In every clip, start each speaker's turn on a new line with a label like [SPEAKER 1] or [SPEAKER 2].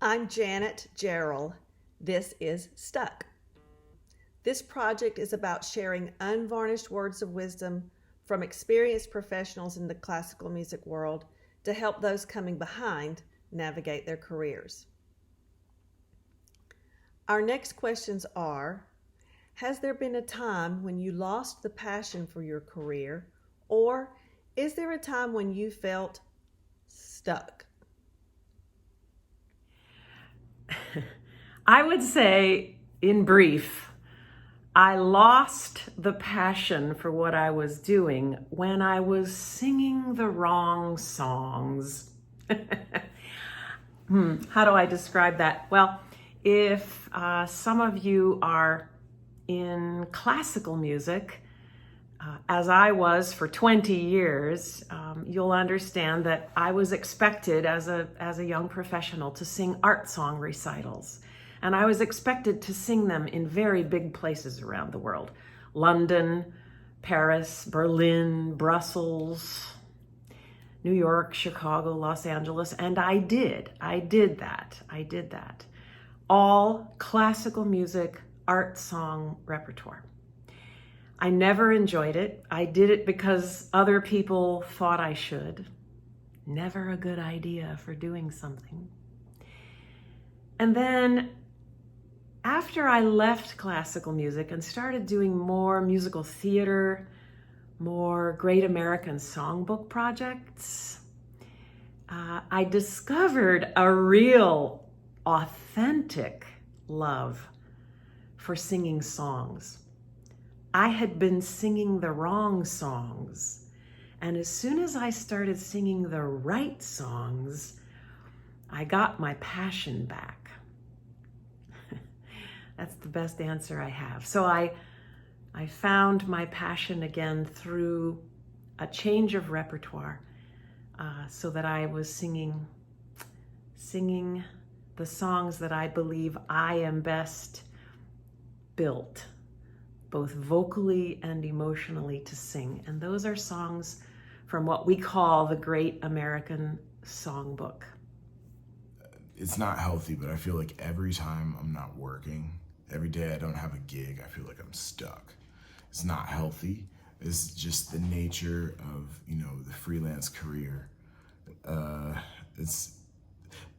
[SPEAKER 1] I'm Janet Gerald. This is Stuck. This project is about sharing unvarnished words of wisdom from experienced professionals in the classical music world to help those coming behind navigate their careers. Our next questions are, has there been a time when you lost the passion for your career, or is there a time when you felt stuck?
[SPEAKER 2] I would say, in brief, I lost the passion for what I was doing when I was singing the wrong songs. How do I describe that? Well, if some of you are in classical music, as I was for 20 years, you'll understand that I was expected as a young professional to sing art song recitals. And I was expected to sing them in very big places around the world. London, Paris, Berlin, Brussels, New York, Chicago, Los Angeles. And I did that. All classical music, art song repertoire. I never enjoyed it. I did it because other people thought I should. Never a good idea for doing something. And then after I left classical music and started doing more musical theater, more Great American Songbook projects, I discovered a real, authentic love for singing songs. I had been singing the wrong songs, and as soon as I started singing the right songs, I got my passion back. That's the best answer I have. So I found my passion again through a change of repertoire, so that I was singing the songs that I believe I am best built, both vocally and emotionally, to sing. And those are songs from what we call the Great American Songbook.
[SPEAKER 3] It's not healthy, but I feel like every time I'm not working, every day I don't have a gig, I feel like I'm stuck. It's not healthy. It's just the nature of, the freelance career. But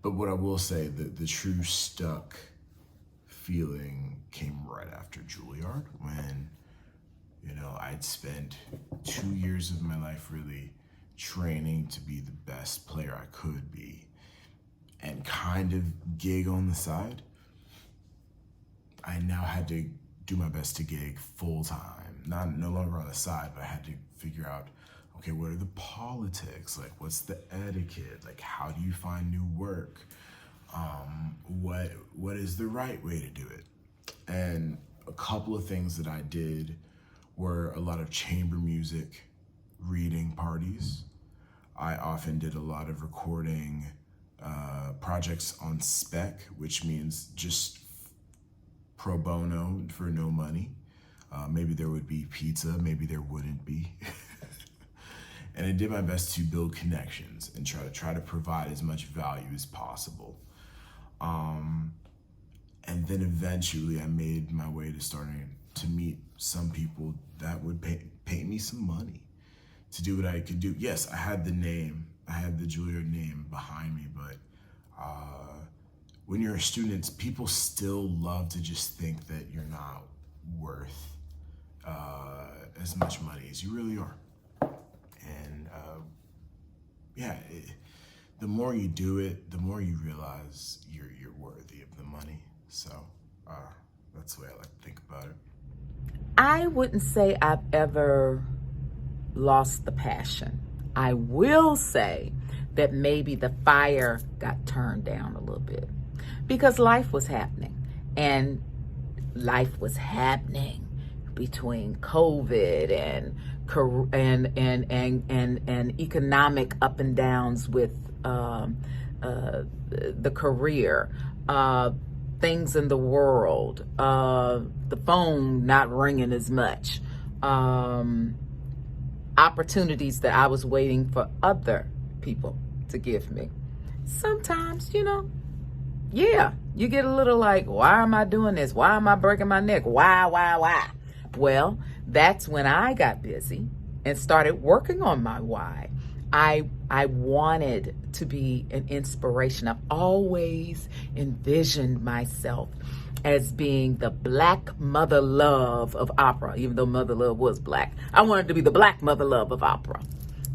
[SPEAKER 3] what I will say, the true stuck feeling came right after Juilliard, when I'd spent 2 years of my life really training to be the best player I could be and kind of gig on the side. I now had to do my best to gig full time, no longer on the side, but I had to figure out, okay, what are the politics? Like, what's the etiquette? Like, how do you find new work? What is the right way to do it? And a couple of things that I did were a lot of chamber music reading parties. I often did a lot of recording projects on spec, which means just pro bono for no money. Maybe there would be pizza, maybe there wouldn't be. And I did my best to build connections and try to provide as much value as possible. And then eventually I made my way to starting to meet some people that would pay me some money to do what I could do. Yes, I had the Juilliard name behind me, but when you're a student, people still love to just think that you're not worth as much money as you really are. And the more you do it, the more you realize you're worthy of the money. So that's the way I like to think about it.
[SPEAKER 4] I wouldn't say I've ever lost the passion. I will say that maybe the fire got turned down a little bit because life was happening, and life was happening between COVID and economic up and downs with the career, things in the world, the phone not ringing as much, opportunities that I was waiting for other people to give me. Sometimes, yeah, you get a little like, why am I doing this? Why am I breaking my neck? Why? Well, that's when I got busy and started working on my why. I wanted to be an inspiration. I've always envisioned myself as being the black mother love of opera, even though Mother Love was black. I wanted to be the black mother love of opera.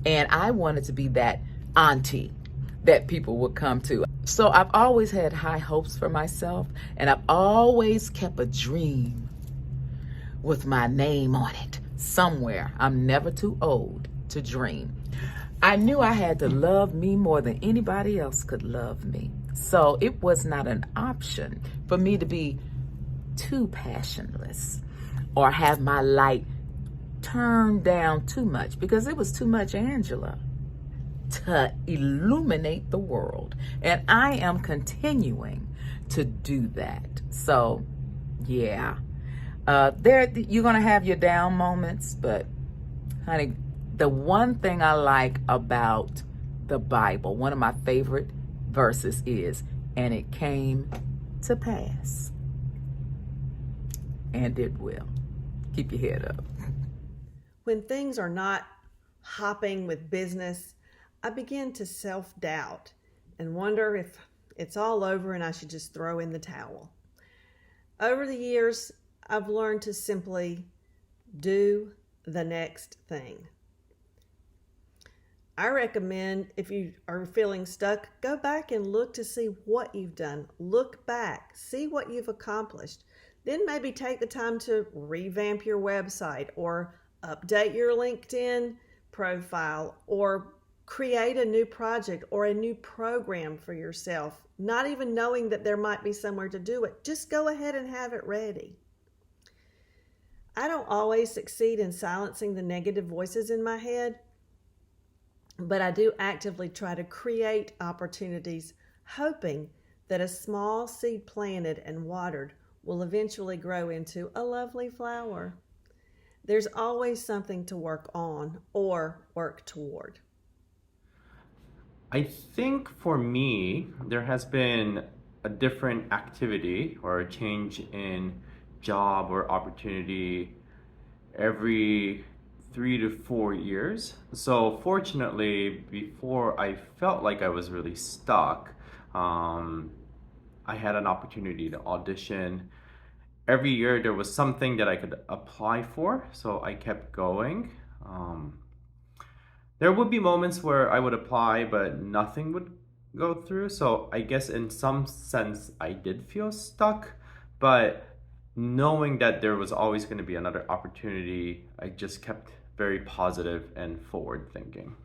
[SPEAKER 4] And I wanted to be that auntie that people would come to. So I've always had high hopes for myself, and I've always kept a dream with my name on it somewhere. I'm never too old to dream. I knew I had to love me more than anybody else could love me. So it was not an option for me to be too passionless or have my light turned down too much, because it was too much Angela to illuminate the world. And I am continuing to do that. So yeah, you're gonna have your down moments, but honey, the one thing I like about the Bible, one of my favorite verses is, and it came to pass. And it will. Keep your head up.
[SPEAKER 1] When things are not hopping with business, I begin to self-doubt and wonder if it's all over and I should just throw in the towel. Over the years, I've learned to simply do the next thing. I recommend, if you are feeling stuck, go back and look to see what you've done. Look back, see what you've accomplished. Then maybe take the time to revamp your website or update your LinkedIn profile or create a new project or a new program for yourself, not even knowing that there might be somewhere to do it. Just go ahead and have it ready. I don't always succeed in silencing the negative voices in my head, but I do actively try to create opportunities, hoping that a small seed planted and watered will eventually grow into a lovely flower. There's always something to work on or work toward.
[SPEAKER 5] I think for me, there has been a different activity or a change in job or opportunity every 3 to 4 years. So fortunately, before I felt like I was really stuck, I had an opportunity to audition. Every year there was something that I could apply for, so I kept going. There would be moments where I would apply, but nothing would go through. So I guess in some sense I did feel stuck, but knowing that there was always going to be another opportunity, I just kept very positive and forward thinking.